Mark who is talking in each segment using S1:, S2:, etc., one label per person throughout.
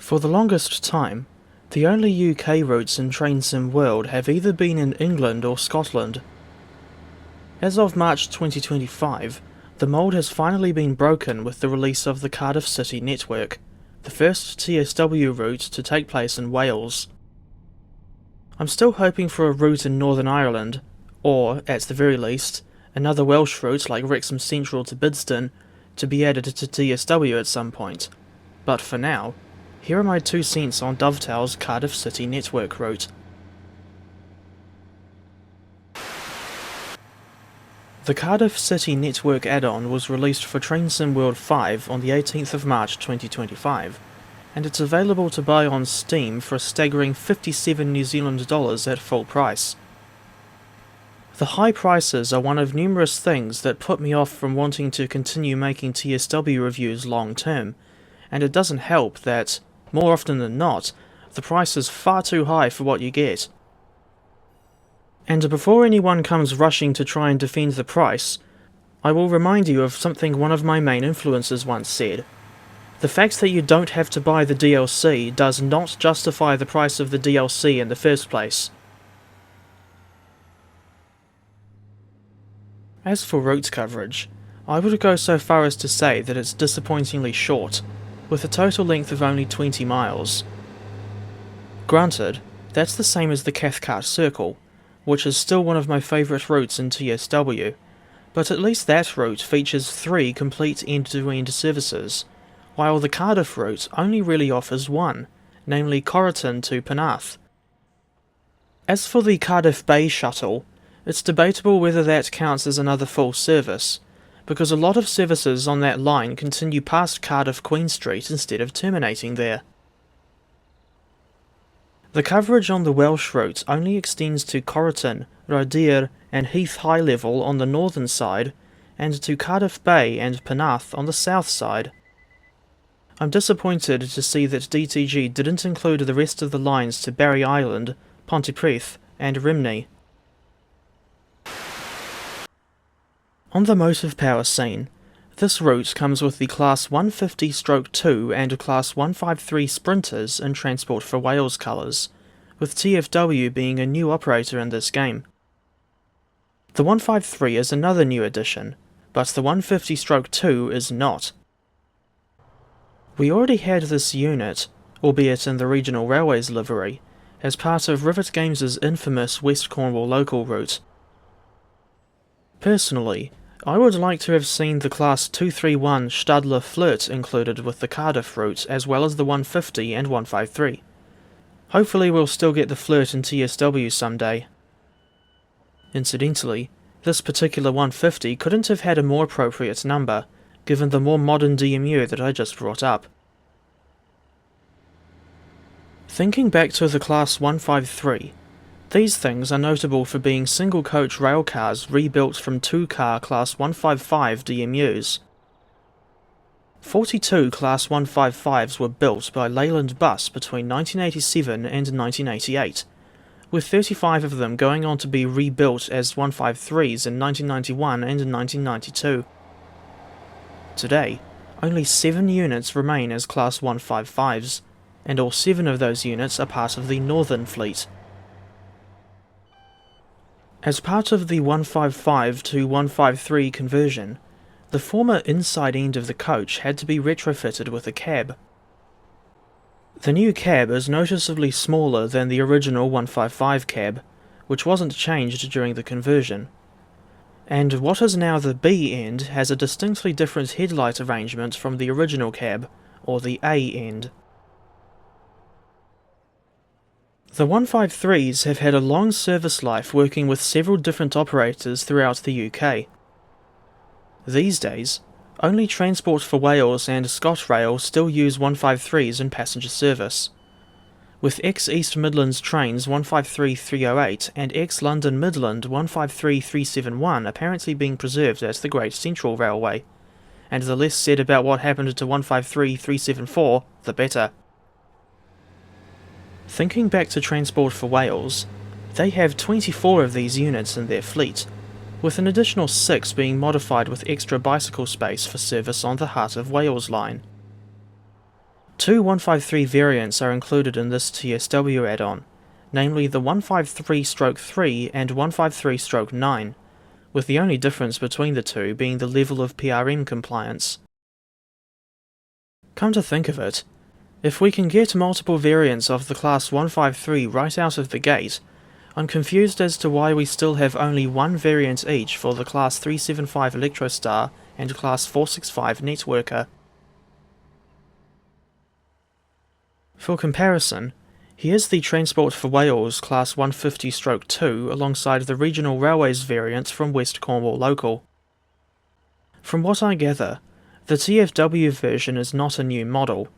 S1: For the longest time, the only UK routes in Train Sim World have either been in England or Scotland. As of March 2025, the mould has finally been broken with the release of the Cardiff City Network, the first TSW route to take place in Wales. I'm still hoping for a route in Northern Ireland, or, at the very least, another Welsh route like Wrexham Central to Bidston to be added to TSW at some point, but for now, here are my 2 cents on Dovetail's Cardiff City Network route. The Cardiff City Network add-on was released for Train Sim World 5 on the 18th of March 2025, and it's available to buy on Steam for a staggering $57 New Zealand dollars at full price. The high prices are one of numerous things that put me off from wanting to continue making TSW reviews long term, and it doesn't help that, more often than not, the price is far too high for what you get. And before anyone comes rushing to try and defend the price, I will remind you of something one of my main influencers once said. The fact that you don't have to buy the DLC does not justify the price of the DLC in the first place. As for route coverage, I would go so far as to say that it's disappointingly short, with a total length of only 20 miles. Granted, that's the same as the Cathcart Circle, which is still one of my favourite routes in TSW, but at least that route features 3 complete end-to-end services, while the Cardiff route only really offers 1, namely Corriton to Penarth. As for the Cardiff Bay shuttle, it's debatable whether that counts as another full service, because a lot of services on that line continue past Cardiff Queen Street instead of terminating there. The coverage on the Welsh route only extends to Corriton, Rhodir and Heath High Level on the northern side, and to Cardiff Bay and Penarth on the south side. I'm disappointed to see that DTG didn't include the rest of the lines to Barry Island, Pontypridd and Rhymney. On the motive power scene, this route comes with the Class 150/2 and Class 153 Sprinters in Transport for Wales colours, with TFW being a new operator in this game. The 153 is another new addition, but the 150/2 is not. We already had this unit, albeit in the Regional Railways livery, as part of Rivet Games' infamous West Cornwall local route. Personally, I would like to have seen the Class 231 Stadler Flirt included with the Cardiff route as well as the 150 and 153. Hopefully we'll still get the Flirt in TSW someday. Incidentally, this particular 150 couldn't have had a more appropriate number, given the more modern DMU that I just brought up. Thinking back to the Class 153, these things are notable for being single-coach railcars rebuilt from 2-car Class 155 DMUs. 42 Class 155s were built by Leyland Bus between 1987 and 1988, with 35 of them going on to be rebuilt as 153s in 1991 and 1992. Today, only 7 units remain as Class 155s, and all 7 of those units are part of the Northern Fleet. As part of the 155 to 153 conversion, the former inside end of the coach had to be retrofitted with a cab. The new cab is noticeably smaller than the original 155 cab, which wasn't changed during the conversion, and what is now the B end has a distinctly different headlight arrangement from the original cab, or the A end. The 153s have had a long service life working with several different operators throughout the UK. These days, only Transport for Wales and ScotRail still use 153s in passenger service, with ex-East Midlands Trains 153-308 and ex-London Midland 153-371 apparently being preserved at the Great Central Railway, and the less said about what happened to 153-374, the better. Thinking back to Transport for Wales, they have 24 of these units in their fleet, with an additional 6 being modified with extra bicycle space for service on the Heart of Wales line. Two 153 variants are included in this TSW add-on, namely the 153/3 and 153/9, with the only difference between the two being the level of PRM compliance. Come to think of it, if we can get multiple variants of the Class 153 right out of the gate, I'm confused as to why we still have only one variant each for the Class 375 Electrostar and Class 465 Networker. For comparison, here's the Transport for Wales Class 150/2 alongside the Regional Railways variant from West Cornwall Local. From what I gather, the TFW version is not a new model.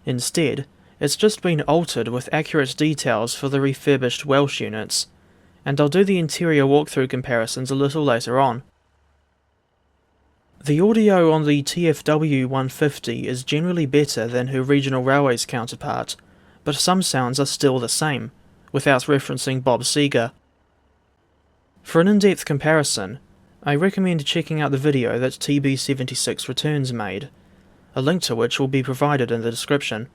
S1: Instead, it's just been altered with accurate details for the refurbished Welsh units, and I'll do the interior walkthrough comparisons a little later on. The audio on the TFW 150 is generally better than her Regional Railways counterpart, but some sounds are still the same, without referencing Bob Seger. For an in-depth comparison, I recommend checking out the video that TB76 Returns made, a link to which will be provided in the description.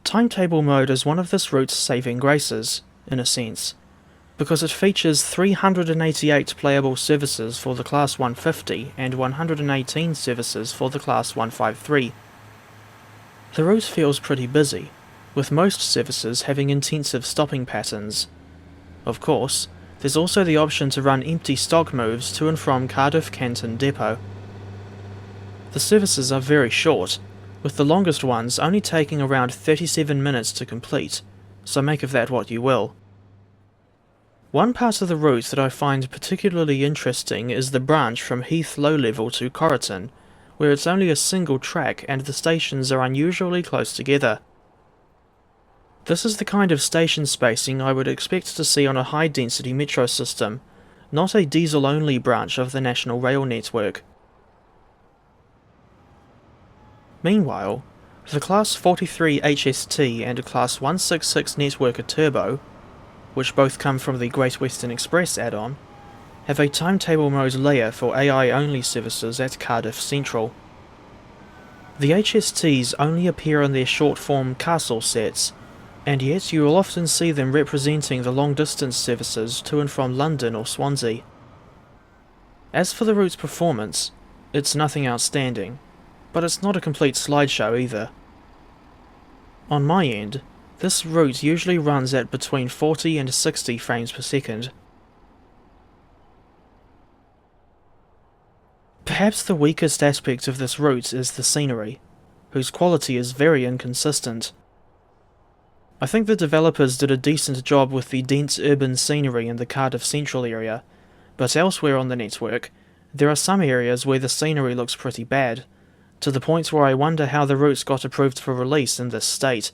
S1: Timetable mode is one of this route's saving graces, in a sense, because it features 388 playable services for the Class 150 and 118 services for the Class 153. The route feels pretty busy, with most services having intensive stopping patterns. Of course, there's also the option to run empty stock moves to and from Cardiff Canton Depot. The services are very short, with the longest ones only taking around 37 minutes to complete, so make of that what you will. One part of the route that I find particularly interesting is the branch from Heath Low Level to Corriton, where it's only a single track and the stations are unusually close together. This is the kind of station spacing I would expect to see on a high-density metro system, not a diesel-only branch of the national rail network. Meanwhile, the Class 43 HST and Class 166 Networker Turbo, which both come from the Great Western Express add-on, have a timetable mode layer for AI-only services at Cardiff Central. The HSTs only appear in their short-form castle sets, and yet you will often see them representing the long-distance services to and from London or Swansea. As for the route's performance, it's nothing outstanding, but it's not a complete slideshow either. On my end, this route usually runs at between 40 and 60 frames per second. Perhaps the weakest aspect of this route is the scenery, whose quality is very inconsistent. I think the developers did a decent job with the dense urban scenery in the Cardiff Central area, but elsewhere on the network, there are some areas where the scenery looks pretty bad, to the point where I wonder how the routes got approved for release in this state.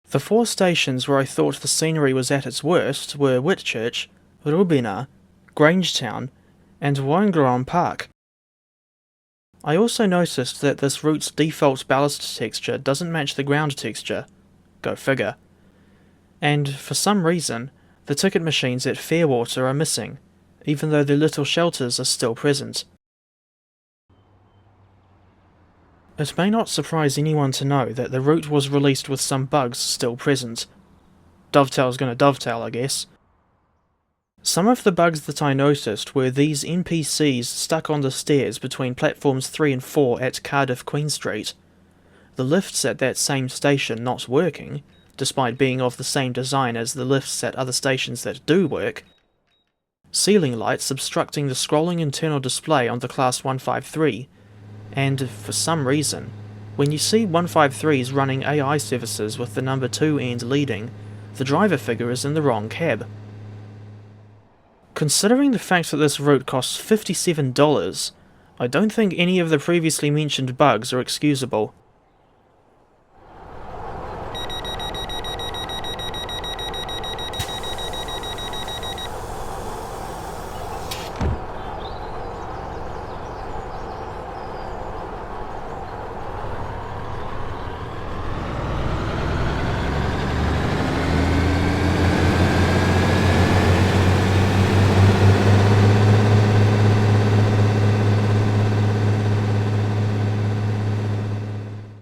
S1: The 4 stations where I thought the scenery was at its worst were Whitchurch, Rubina, Grangetown, and Wangaron Park. I also noticed that this route's default ballast texture doesn't match the ground texture. Go figure. And, for some reason, the ticket machines at Fairwater are missing, even though the little shelters are still present. It may not surprise anyone to know that the route was released with some bugs still present. Dovetail's gonna dovetail, I guess. Some of the bugs that I noticed were these NPCs stuck on the stairs between platforms 3 and 4 at Cardiff Queen Street, the lifts at that same station not working, despite being of the same design as the lifts at other stations that do work, ceiling lights obstructing the scrolling internal display on the Class 153, and, for some reason, when you see 153s running AI services with the number 2 end leading, the driver figure is in the wrong cab. Considering the fact that this route costs $57, I don't think any of the previously mentioned bugs are excusable.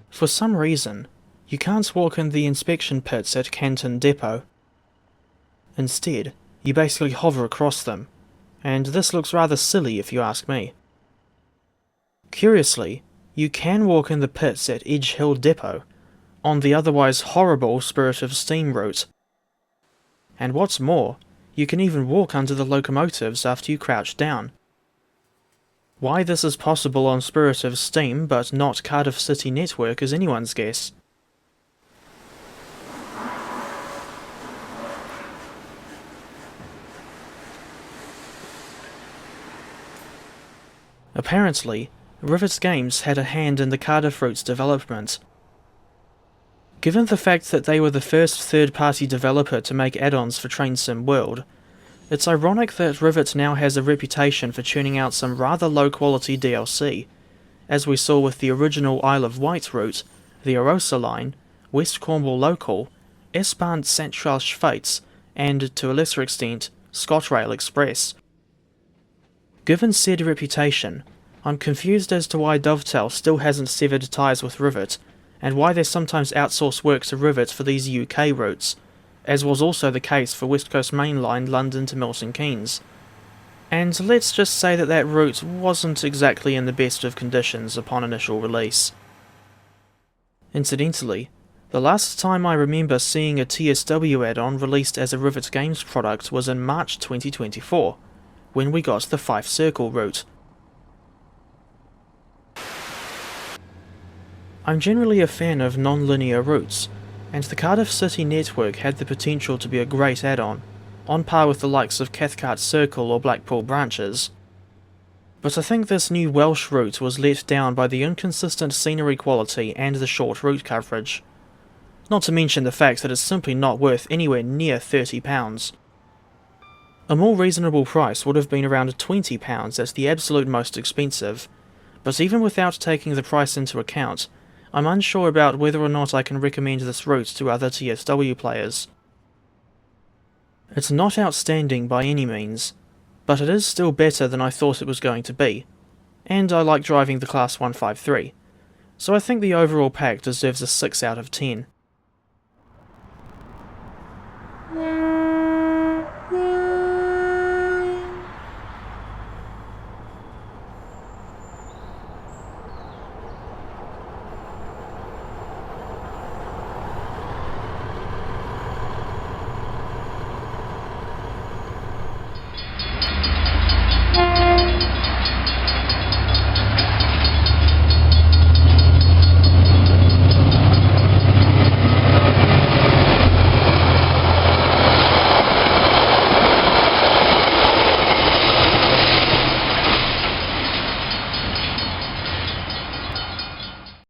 S1: For some reason, you can't walk in the inspection pits at Canton Depot. Instead, you basically hover across them, and this looks rather silly if you ask me. Curiously, you can walk in the pits at Edge Hill Depot, on the otherwise horrible Spirit of Steam route. And what's more, you can even walk under the locomotives after you crouch down. Why this is possible on Spirit of Steam but not Cardiff City Network is anyone's guess. Apparently, Rivet Games had a hand in the Cardiff route's development. Given the fact that they were the first third-party developer to make add-ons for Train Sim World, it's ironic that Rivet now has a reputation for churning out some rather low-quality DLC, as we saw with the original Isle of Wight route, the Arosa line, West Cornwall Local, S-Bahn Central Schweiz, and, to a lesser extent, ScotRail Express. Given said reputation, I'm confused as to why Dovetail still hasn't severed ties with Rivet, and why they sometimes outsource work to Rivet for these UK routes, as was also the case for West Coast Main Line London to Milton Keynes. And let's just say that that route wasn't exactly in the best of conditions upon initial release. Incidentally, the last time I remember seeing a TSW add-on released as a Rivet Games product was in March 2024, when we got the Fife Circle route. I'm generally a fan of non-linear routes, and the Cardiff City Network had the potential to be a great add-on, on par with the likes of Cathcart Circle or Blackpool branches. But I think this new Welsh route was let down by the inconsistent scenery quality and the short route coverage. Not to mention the fact that it's simply not worth anywhere near £30. A more reasonable price would have been around £20 as the absolute most expensive, but even without taking the price into account, I'm unsure about whether or not I can recommend this route to other TSW players. It's not outstanding by any means, but it is still better than I thought it was going to be, and I like driving the Class 153, so I think the overall pack deserves a 6 out of 10.